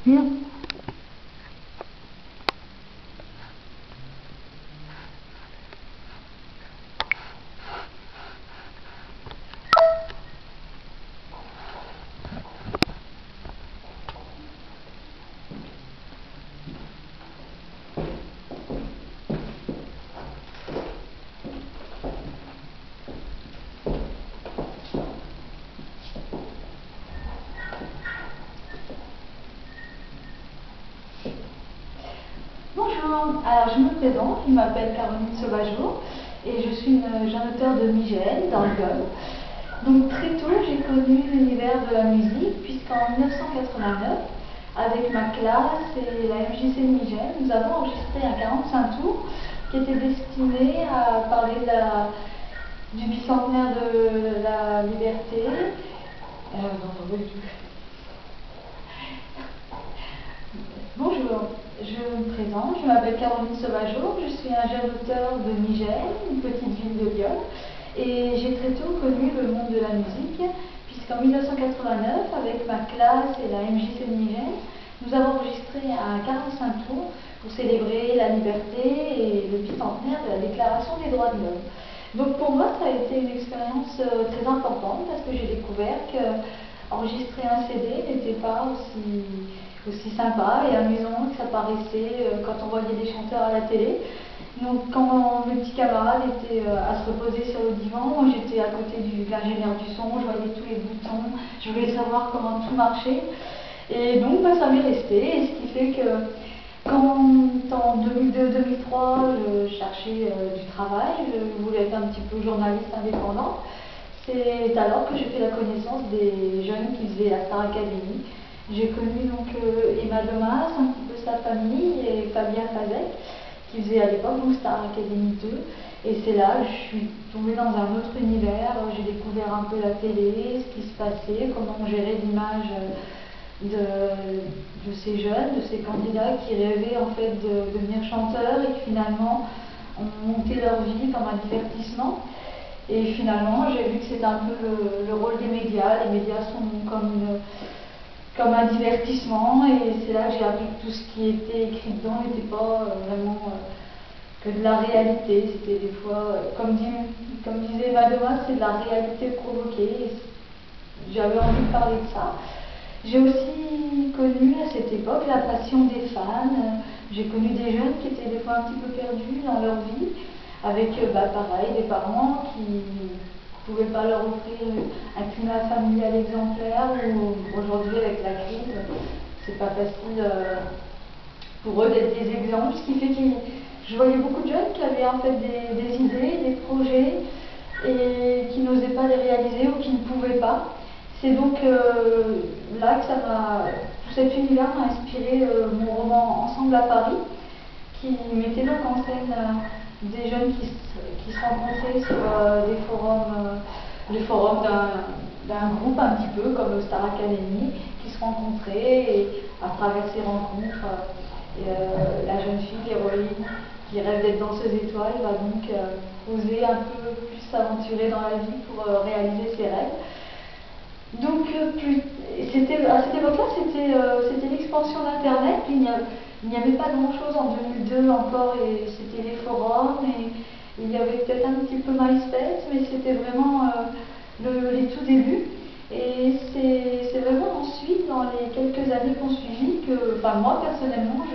Non. Bonjour, alors je me présente, je m'appelle Caroline Sauvageau et je suis une jeune auteure de Migène dans le Gaume. Donc très tôt j'ai connu l'univers de la musique puisqu'en 1989, avec ma classe et la MJC de Migène, nous avons enregistré un 45 tours qui était destiné à parler du bicentenaire de la liberté. Bonjour, je me présente, je m'appelle Caroline Sauvageau, je suis un jeune auteur de Migène, une petite ville de Lyon, et j'ai très tôt connu le monde de la musique, puisqu'en 1989, avec ma classe et la MJC de Migène, nous avons enregistré un 45 tours pour célébrer la liberté et le bicentenaire de la Déclaration des droits de l'homme. Donc pour moi, ça a été une expérience très importante parce que j'ai découvert qu'enregistrer un CD n'était pas aussi sympa et amusant que ça paraissait quand on voyait des chanteurs à la télé. Donc quand mes petits camarades étaient à se reposer sur le divan, moi j'étais à côté de l'ingénieur du son, je voyais tous les boutons, je voulais savoir comment tout marchait. Et donc ça m'est resté, et ce qui fait que quand en 2002-2003 je cherchais du travail, je voulais être un petit peu journaliste indépendant, c'est alors que j'ai fait la connaissance des jeunes qui faisaient la Star Academy. J'ai connu donc Emma Domas, un petit peu sa famille, et Fabien Fazek, qui faisait à l'époque Star Academy 2. Et c'est là que je suis tombée dans un autre univers, j'ai découvert un peu la télé, ce qui se passait, comment on gérait l'image de ces jeunes, de ces candidats qui rêvaient en fait de devenir chanteurs et qui finalement ont monté leur vie comme un divertissement. Et finalement, j'ai vu que c'était un peu le rôle des médias. Les médias sont comme un divertissement, et c'est là que j'ai appris que tout ce qui était écrit dedans n'était pas vraiment que de la réalité. C'était des fois, comme disait Madonna, c'est de la réalité provoquée. J'avais envie de parler de ça. J'ai aussi connu à cette époque la passion des fans. J'ai connu des jeunes qui étaient des fois un petit peu perdus dans leur vie, avec pareil, des parents qui ne pouvaient pas leur offrir un climat familial exemplaire, ou aujourd'hui avec la crise, c'est pas facile pour eux d'être des exemples, ce qui fait que je voyais beaucoup de jeunes qui avaient en fait des idées, des projets, et qui n'osaient pas les réaliser ou qui ne pouvaient pas. C'est donc là que tout cet univers m'a inspiré mon roman Ensemble à Paris, qui mettait donc en scène des jeunes qui se rencontraient sur les forums d'un groupe un petit peu comme Star Academy, qui se rencontraient, et à travers ces rencontres, la jeune fille, l'héroïne, qui rêve d'être danseuse étoile, va donc oser un peu plus s'aventurer dans la vie pour réaliser ses rêves. Donc à cette époque-là, c'était l'expansion d'Internet. Il n'y avait pas grand-chose en 2002 encore, et c'était les forums, et il y avait peut-être un petit peu MySpace, mais c'était vraiment les tout débuts. Et c'est vraiment ensuite, dans les quelques années qui ont suivi, que moi personnellement,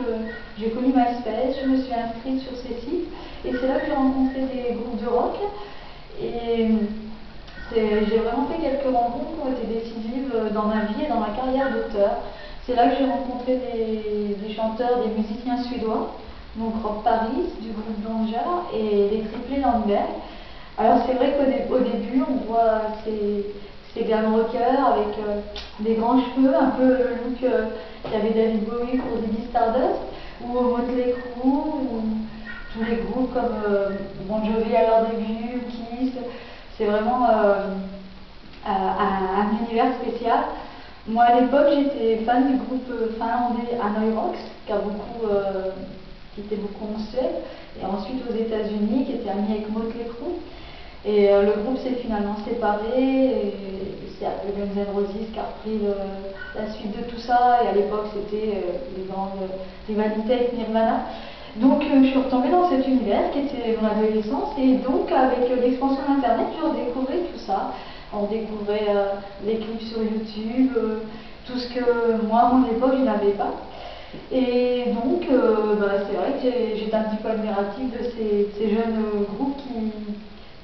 j'ai connu MySpace, je me suis inscrite sur ces sites, et c'est là que j'ai rencontré des groupes de rock. Et j'ai vraiment fait quelques rencontres qui ont été décisives dans ma vie et dans ma carrière d'auteur. C'est là que j'ai rencontré des chanteurs, des musiciens suédois, donc Rob Paris du groupe Danger et les Triplés Landberg. Alors c'est vrai qu'au début on voit ces glam rockers avec des grands cheveux, un peu le look qu'avait David Bowie pour Ziggy Stardust, ou Motley Crue, ou tous les groupes comme Bon Jovi à leur début, Kiss. C'est vraiment un univers spécial. Moi à l'époque j'étais fan du groupe finlandais Hanoi Rocks, qui était beaucoup en Suède, et ensuite aux États-Unis, qui était ami avec Motley Crue. Et le groupe s'est finalement séparé, et c'est un peu Guns N' Roses qui a repris la suite de tout ça, et à l'époque c'était les grandes rivalités avec Nirvana. Donc je suis retombée dans cet univers qui était mon adolescence, et donc avec l'expansion d'Internet, je redécouvrais tout ça. On découvrait les clips sur YouTube, tout ce que moi, à mon époque, je n'avais pas. Et donc, c'est vrai que j'étais un petit peu admirative de ces jeunes groupes,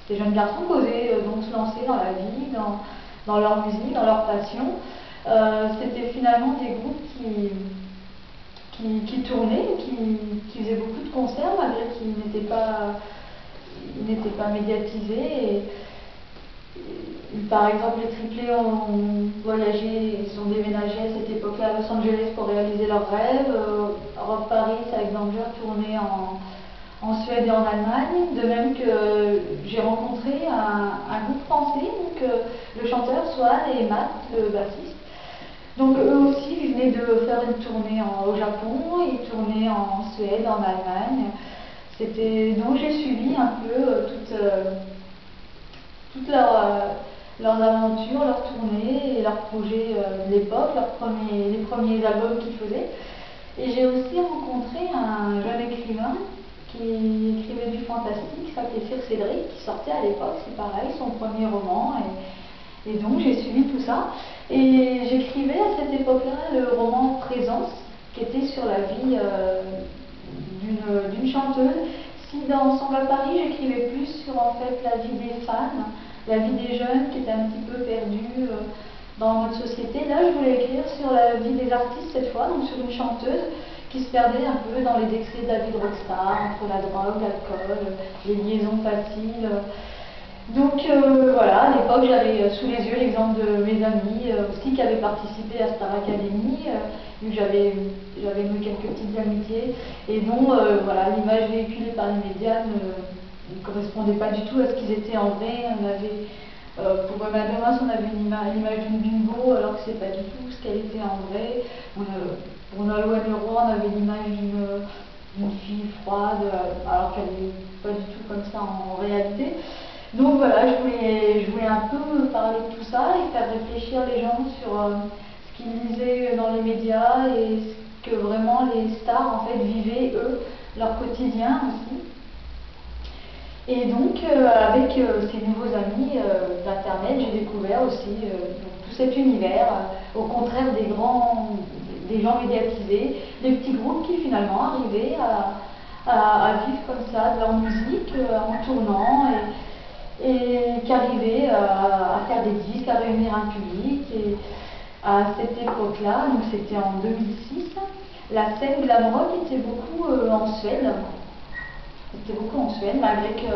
ces jeunes garçons qui osaient donc se lancer dans la vie, dans leur musique, dans leur passion. C'était finalement des groupes qui tournaient, qui faisaient beaucoup de concerts, malgré qu'ils n'étaient pas médiatisés. Par exemple, les triplés ont voyagé, ils sont déménagés à cette époque-là à Los Angeles pour réaliser leurs rêves. Rob Paris avec Danger tournait en Suède et en Allemagne. De même que j'ai rencontré un groupe français, donc le chanteur Swan et Matt, le bassiste. Donc eux aussi, ils venaient de faire une tournée au Japon, ils tournaient en Suède, en Allemagne. Donc j'ai suivi un peu toutes leurs aventures, leurs tournées et leurs projets de l'époque, les premiers albums qu'ils faisaient. Et j'ai aussi rencontré un jeune écrivain qui écrivait du fantastique, qui s'appelait Sir Cédric, qui sortait à l'époque, c'est pareil, son premier roman. Et donc j'ai suivi tout ça. Et j'écrivais à cette époque-là le roman Présence, qui était sur la vie d'une chanteuse. Si dans Ensemble à Paris, j'écrivais plus sur en fait la vie des femmes, la vie des jeunes qui étaient un petit peu perdus dans notre société. Là, je voulais écrire sur la vie des artistes cette fois, donc sur une chanteuse qui se perdait un peu dans les excès de la vie de rockstar, entre la drogue, l'alcool, les liaisons faciles. Donc voilà, à l'époque j'avais sous les yeux l'exemple de mes amis aussi qui avaient participé à Star Academy, vu que j'avais noué quelques petites amitiés, et dont voilà, l'image véhiculée par les médias ne correspondait pas du tout à ce qu'ils étaient en vrai. On avait, pour Emma Domas, on avait l'image d'une bimbo, alors que c'est pas du tout ce qu'elle était en vrai. Pour Nolwenn Leroy, on avait l'image d'une fille froide, alors qu'elle n'est pas du tout comme ça en réalité. Donc voilà, je voulais un peu parler de tout ça et faire réfléchir les gens sur ce qu'ils lisaient dans les médias et ce que vraiment les stars en fait vivaient eux, leur quotidien aussi. Et donc avec ces nouveaux amis d'internet, j'ai découvert aussi tout cet univers, au contraire des gens médiatisés, des petits groupes qui finalement arrivaient à vivre comme ça de leur musique en tournant et qui arrivait à faire des disques, à réunir un public. Et à cette époque-là, donc c'était en 2006, la scène glam rock était beaucoup en Suède. C'était beaucoup en Suède, malgré que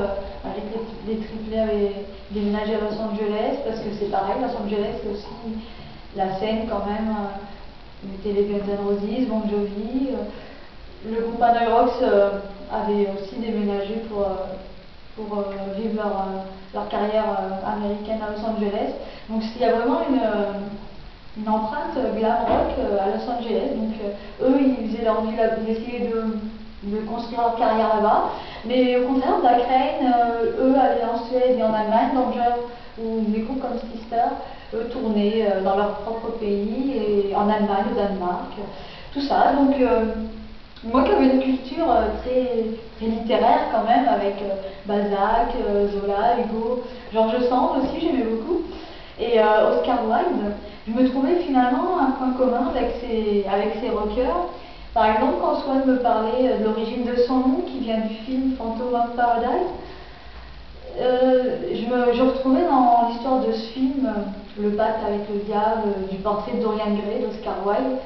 les triplés avaient déménagé à Los Angeles, parce que c'est pareil, Los Angeles c'est aussi la scène quand même. C'était les Guns N' Roses, Bon Jovi. Le groupe Hanoi Rocks avait aussi déménagé pour vivre leur carrière américaine à Los Angeles. Donc il y a vraiment une empreinte glam rock à Los Angeles. Donc eux, ils faisaient leur vie, ils essayaient de construire leur carrière là-bas. Mais au contraire, Black Rain, eux allaient en Suède et en Allemagne, Danger ou des groupes comme Sister, eux tournaient dans leur propre pays, et en Allemagne, au Danemark, tout ça. Donc moi qui avais une culture très littéraire quand même, avec Balzac, Zola, Hugo, George Sand aussi, j'aimais beaucoup, et Oscar Wilde, je me trouvais finalement un point commun avec ces rockers. Par exemple, quand Swan me parlait de l'origine de son nom, qui vient du film Phantom of Paradise, je retrouvais dans l'histoire de ce film le pacte avec le diable, du portrait de Dorian Gray d'Oscar Wilde,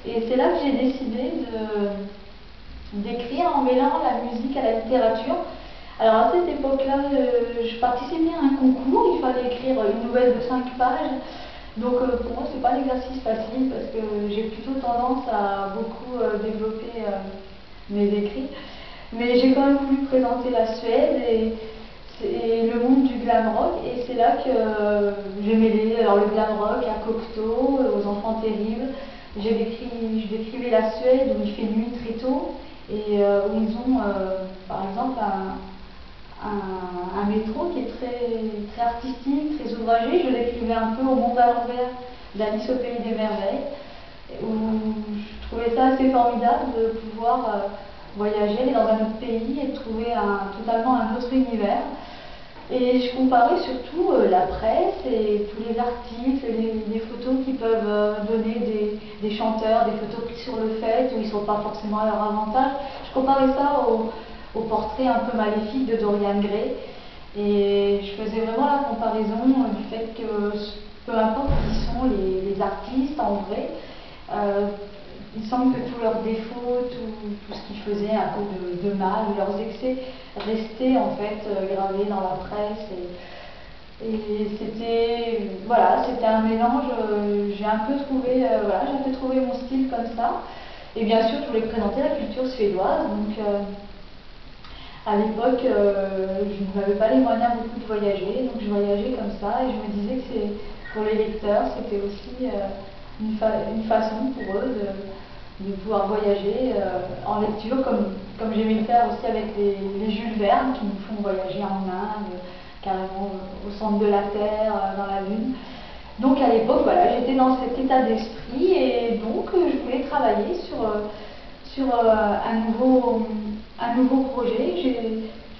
et c'est là que j'ai décidé d'écrire en mêlant la musique à la littérature. Alors à cette époque-là, je participais à un concours, il fallait écrire une nouvelle de 5 pages. Donc pour moi, c'est pas un exercice facile parce que j'ai plutôt tendance à beaucoup développer mes écrits. Mais j'ai quand même voulu présenter la Suède et le monde du glam rock, et c'est là que j'ai mêlé le glam rock à Cocteau, aux Enfants terribles. Je décrivais la Suède où il fait nuit très tôt, et où ils ont par exemple un métro qui est très artistique, très ouvert. ouvrager, je l'écrivais un peu au monde à l'envers d'Alice au pays des merveilles, où je trouvais ça assez formidable de pouvoir voyager, aller dans un autre pays et de trouver totalement un autre univers. Et je comparais surtout la presse et tous les articles, les photos qui peuvent donner des chanteurs, des photos prises sur le fait où ils ne sont pas forcément à leur avantage. Je comparais ça au portrait un peu maléfique de Dorian Gray. Et je faisais vraiment la comparaison du fait que peu importe qui sont les artistes en vrai, il semble que tous leurs défauts, tout ce qu'ils faisaient un peu de mal, leurs excès, restaient en fait gravés dans la presse. Et c'était voilà, c'était un mélange. J'ai un peu trouvé voilà, j'ai un peu trouvé mon style comme ça. Et bien sûr, je voulais présenter la culture suédoise. Donc à l'époque, je n'avais pas les moyens beaucoup de voyager, donc je voyageais comme ça et je me disais que pour les lecteurs, c'était aussi une façon pour eux de pouvoir voyager en lecture, comme j'aimais le faire aussi avec les Jules Verne qui nous font voyager en Inde, carrément au centre de la Terre, dans la Lune. Donc à l'époque, voilà, j'étais dans cet état d'esprit et donc je voulais travailler sur un nouveau projet. Je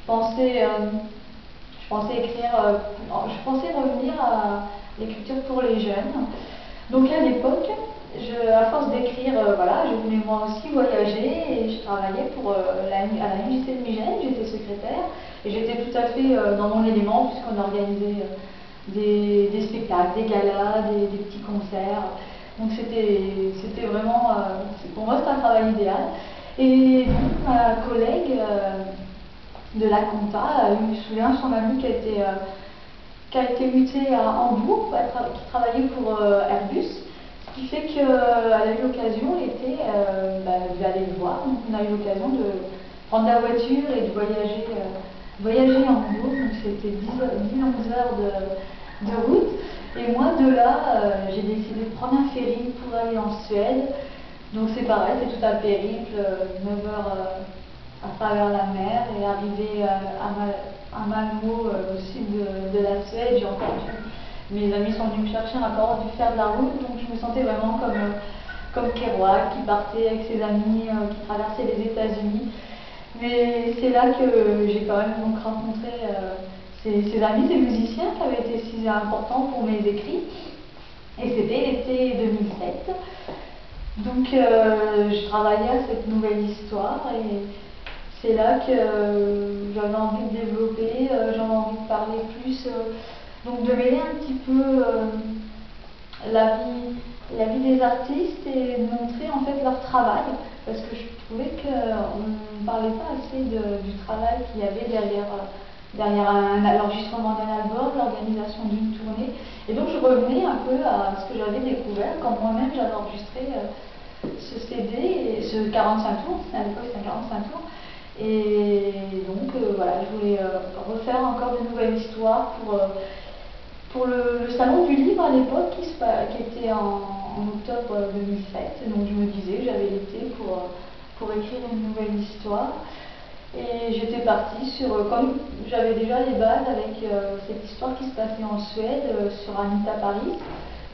pensais écrire, je pensais revenir à l'écriture pour les jeunes. Donc à l'époque, à force d'écrire, voilà, je voulais moi aussi voyager et je travaillais à la MJC de Migène, j'étais secrétaire et j'étais tout à fait dans mon élément puisqu'on organisait des spectacles, des galas, des petits concerts. Donc c'était vraiment, pour moi c'était un travail idéal. Et donc ma collègue de la compta, je me souviens, son amie qui a été mutée à Hambourg, qui travaillait pour Airbus, ce qui fait qu'elle a eu l'occasion l'été d'aller le voir. Donc on a eu l'occasion de prendre la voiture et de voyager à Hambourg. Donc c'était 10-11 heures de route. Et moi de là, j'ai décidé de prendre un ferry pour aller en Suède. Donc c'est pareil, c'est tout un périple, 9 heures à travers la mer et arriver à Malmö au sud de la Suède. J'ai encore mes amis sont venus me chercher, on a encore dû faire de la route, donc je me sentais vraiment comme Kerouac qui partait avec ses amis, qui traversait les États-Unis. Mais c'est là que j'ai quand même donc rencontré ces amis, ces musiciens qui avaient été si importants pour mes écrits. Et c'était l'été 2007. Donc je travaillais à cette nouvelle histoire et c'est là que j'avais envie de développer, j'avais envie de parler plus, donc de mêler un petit peu la vie des artistes et de montrer en fait leur travail, parce que je trouvais qu'on ne parlait pas assez du travail qu'il y avait derrière l'enregistrement d'un album, l'organisation d'une tournée. Et donc je revenais un peu à ce que j'avais découvert quand moi-même j'avais enregistré ce CD, ce 45 tours, à l'époque c'était un 45 tours. Et donc voilà, je voulais refaire encore de nouvelles histoires pour le salon du livre à l'époque qui était en octobre 2007. Donc je me disais que j'avais l'été pour écrire une nouvelle histoire. Et j'étais partie comme j'avais déjà les bases avec cette histoire qui se passait en Suède, sur Anita Paris,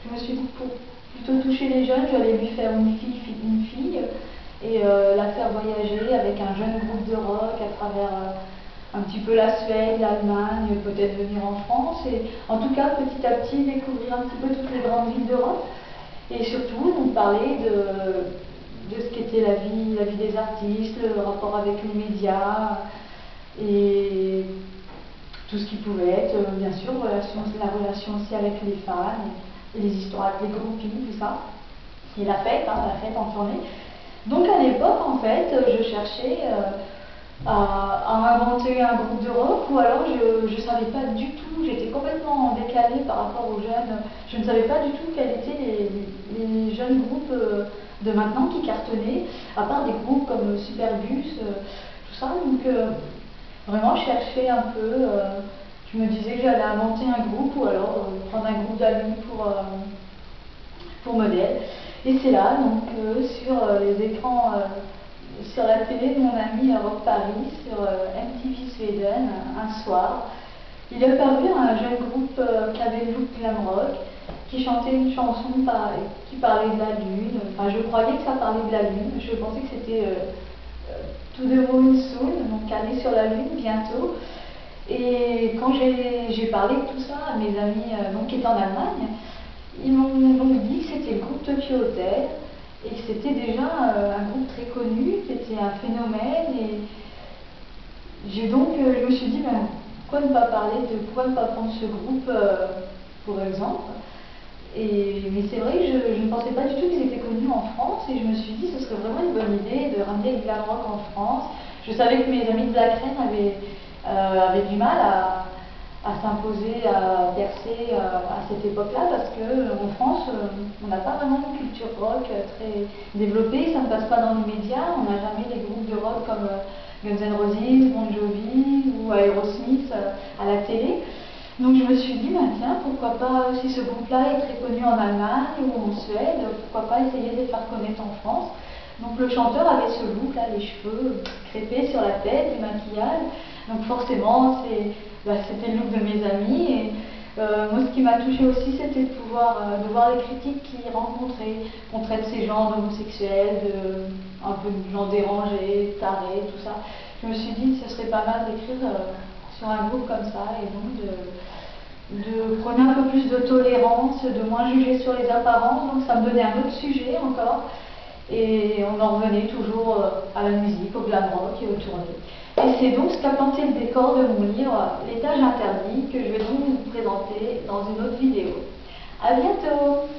je me suis dit pour plutôt toucher les jeunes, j'allais lui faire une fille et la faire voyager avec un jeune groupe de rock à travers un petit peu la Suède, l'Allemagne, peut-être venir en France et en tout cas petit à petit découvrir un petit peu toutes les grandes villes d'Europe et surtout nous parler de ce qu'était la vie des artistes, le rapport avec les médias et tout ce qui pouvait être, bien sûr, la relation aussi avec les fans, et les histoires avec les groupies, tout ça. Et la fête en tournée. Donc à l'époque, en fait, je cherchais à inventer un groupe de rock, ou alors je ne savais pas du tout, j'étais complètement décalée par rapport aux jeunes, je ne savais pas du tout quels étaient les jeunes groupes de maintenant qui cartonnaient, à part des groupes comme Superbus, tout ça. Donc vraiment je cherchais un peu, je me disais que j'allais inventer un groupe ou alors prendre un groupe d'amis pour modèle. Et c'est là, donc sur les écrans, sur la télé de mon ami Rock Paris, sur MTV Sweden, un soir, il est apparu un jeune groupe qui avait le look glam rock, qui chantait une chanson qui parlait de la lune. Enfin, je croyais que ça parlait de la lune. Je pensais que c'était To the Moon Soon, donc aller sur la lune bientôt. Et quand j'ai parlé de tout ça à mes amis qui étaient en Allemagne, ils m'ont donc dit que c'était le groupe Tokyo Hotel et que c'était déjà un groupe très connu, qui était un phénomène. Et je me suis dit, ben, pourquoi ne pas prendre ce groupe pour exemple. Mais c'est vrai que je ne pensais pas du tout qu'ils étaient connus en France et je me suis dit que ce serait vraiment une bonne idée de ramener le glam rock en France. Je savais que mes amis de Black Reine avaient du mal à s'imposer, à percer à cette époque-là parce qu'en France, on n'a pas vraiment une culture rock très développée, ça ne passe pas dans les médias, on n'a jamais des groupes de rock comme Guns N' Roses, Bon Jovi ou Aerosmith à la télé. Donc je me suis dit, ben tiens, pourquoi pas, si ce groupe-là est très connu en Allemagne ou en Suède, pourquoi pas essayer de les faire connaître en France. Donc le chanteur avait ce look-là, les cheveux crêpés sur la tête, du maquillage. Donc forcément, c'était le look de mes amis. Et moi, ce qui m'a touchée aussi, c'était de voir les critiques qu'ils rencontraient. On traite ces gens d'homosexuels, un peu de gens dérangés, tarés, tout ça. Je me suis dit, ce serait pas mal d'écrire sur un groupe comme ça, et donc de prôner un peu plus de tolérance, de moins juger sur les apparences. Donc ça me donnait un autre sujet encore. Et on en revenait toujours à la musique, au glam rock et aux tournées. Et c'est donc ce qu'a planté le décor de mon livre, L'étage interdit, que je vais donc vous présenter dans une autre vidéo. À bientôt!